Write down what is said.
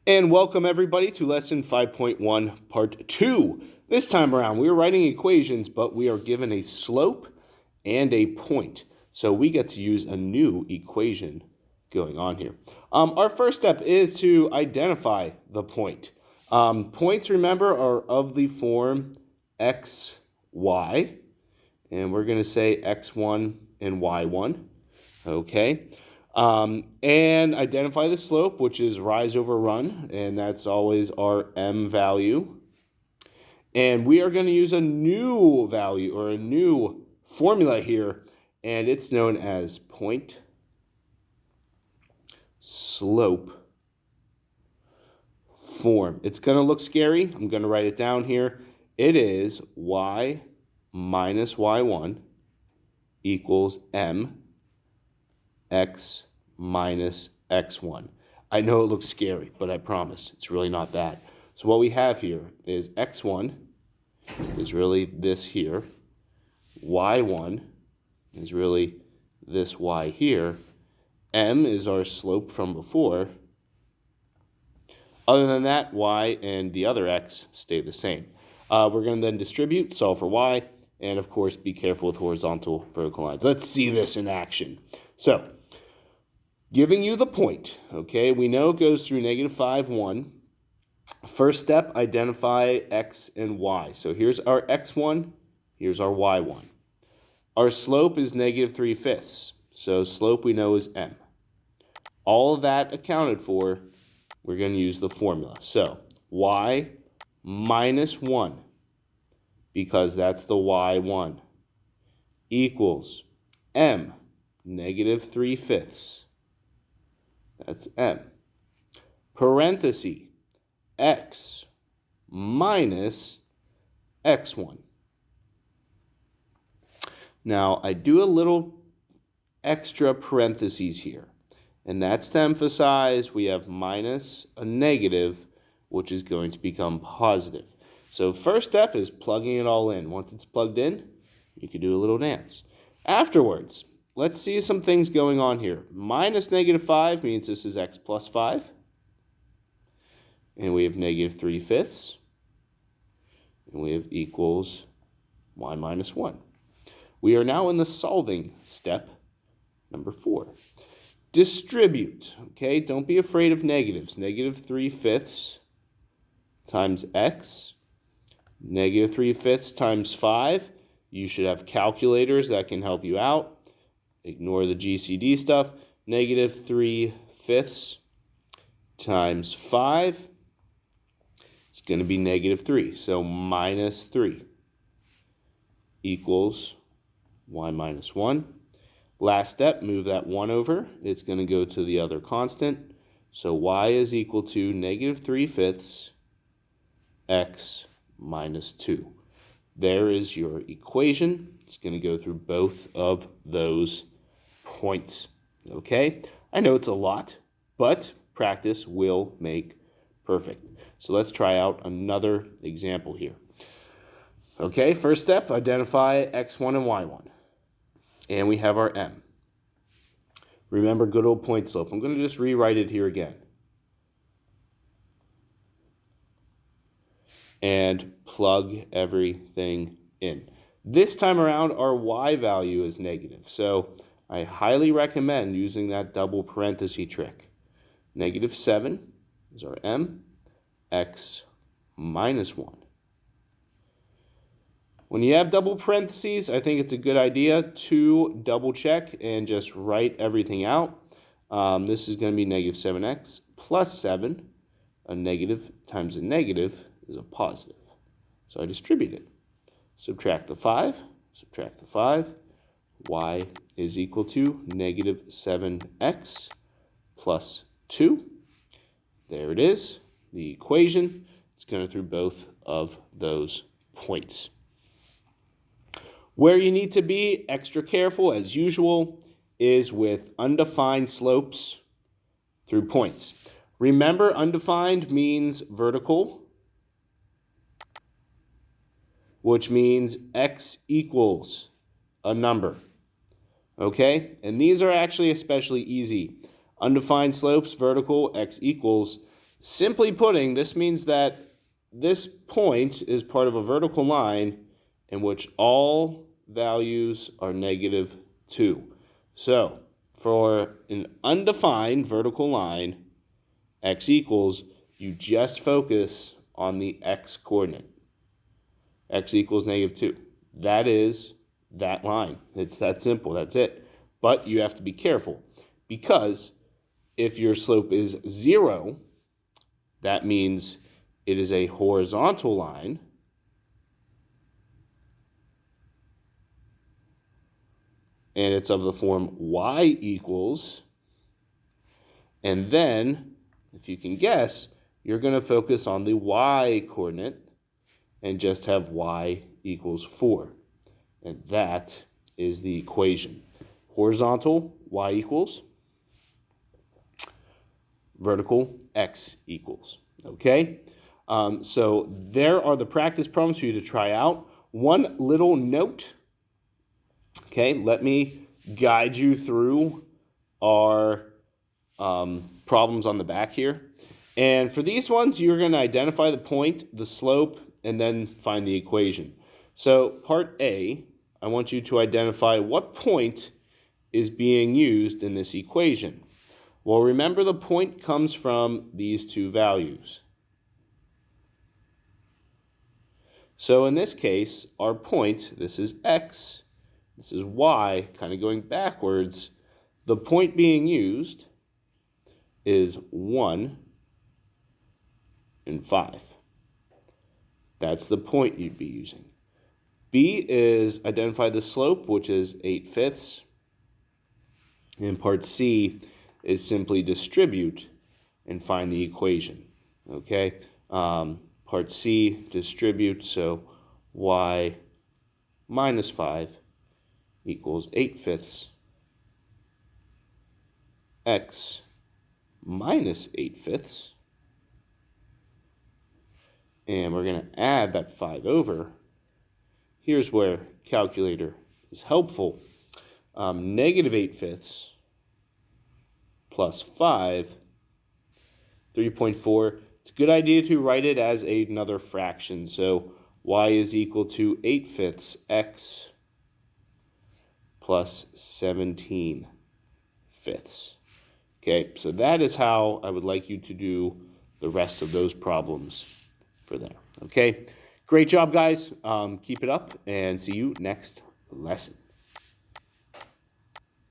And welcome everybody to lesson 5.1 part 2. This time around we are writing equations, but we are given a slope and a point. So we get to use a new equation going on here. Our first step is to identify the point. Points, remember, are of the form x, y. And we're going to say x1 and y1. Okay. And identify the slope, which is rise over run, and that's always our m value. And we are going to use a new value or a new formula here, and it's known as point slope form. It's going to look scary. I'm going to write it down here. It is y minus y1 equals m x minus x1. I know it looks scary, but I promise it's really not bad. So what we have here is x1 is really this here. y1 is really this y here. M is our slope from before. Other than that, y and the other x stay the same. We're going to then distribute, solve for y, and of course be careful with horizontal vertical lines. Let's see this in action. So, giving you the point, okay, we know it goes through -5, 1. First step, identify x and y. So here's our x1, here's our y1. Our slope is -3/5. So slope we know is m. All of that accounted for, we're going to use the formula. So y minus 1, because that's the y1, equals m, -3/5. That's m. Parenthesis, x minus x1. Now, I do a little extra parentheses here, and that's to emphasize we have minus a negative, which is going to become positive. So first step is plugging it all in. Once it's plugged in, you can do a little dance. Afterwards, let's see some things going on here. Minus -5 means this is x plus 5. And we have -3/5. And we have equals y minus 1. We are now in the solving step, number 4. Distribute, okay? Don't be afraid of negatives. -3/5 times x, -3/5 times 5. You should have calculators that can help you out. Ignore the GCD stuff. -3/5 times 5. It's going to be -3. So minus 3 equals y minus 1. Last step, move that 1 over. It's going to go to the other constant. So y is equal to -3/5 x minus 2. There is your equation. It's going to go through both of those points. Okay? I know it's a lot, but practice will make perfect. So let's try out another example here. Okay, first step, identify x1 and y1. And we have our m. Remember good old point slope. I'm going to just rewrite it here again. And plug everything in. This time around, our y value is negative. So I highly recommend using that double parenthesis trick. -7 is our m, x minus 1. When you have double parentheses, I think it's a good idea to double check and just write everything out. This is going to be -7x plus 7. A negative times a negative is a positive. So I distribute it. Subtract the 5, subtract the 5. Y is equal to -7x plus 2. There it is, the equation. It's going through both of those points. Where you need to be extra careful, as usual, is with undefined slopes through points. Remember, undefined means vertical, which means x equals a number. Okay? And these are actually especially easy. Undefined slopes, vertical, x equals. Simply putting, this means that this point is part of a vertical line in which all values are -2. So, for an undefined vertical line, x equals, you just focus on the x coordinate. X equals -2. That is that line. It's that simple. That's it. But you have to be careful, because if your slope is 0, that means it is a horizontal line. And it's of the form y equals. And then, if you can guess, you're going to focus on the y coordinate and just have y equals 4. And that is the equation. Horizontal, y equals. Vertical, x equals. Okay? So there are the practice problems for you to try out. One little note. Okay, let me guide you through our problems on the back here. And for these ones, you're going to identify the point, the slope, and then find the equation. So part A, I want you to identify what point is being used in this equation. Well, remember, the point comes from these two values. So in this case, our point, this is x, this is y, kind of going backwards. The point being used is 1 and 5. That's the point you'd be using. B is identify the slope, which is 8/5. And part C is simply distribute and find the equation. Okay? Part C, distribute, so y minus 5 equals 8/5. X minus 8/5. And we're going to add that 5 over. Here's where calculator is helpful. -8/5 plus 5, 3.4. It's a good idea to write it as another fraction. So y is equal to 8/5 x plus 17/5. Okay, so that is how I would like you to do the rest of those problems for there. Okay, great job, guys. Keep it up, and see you next lesson.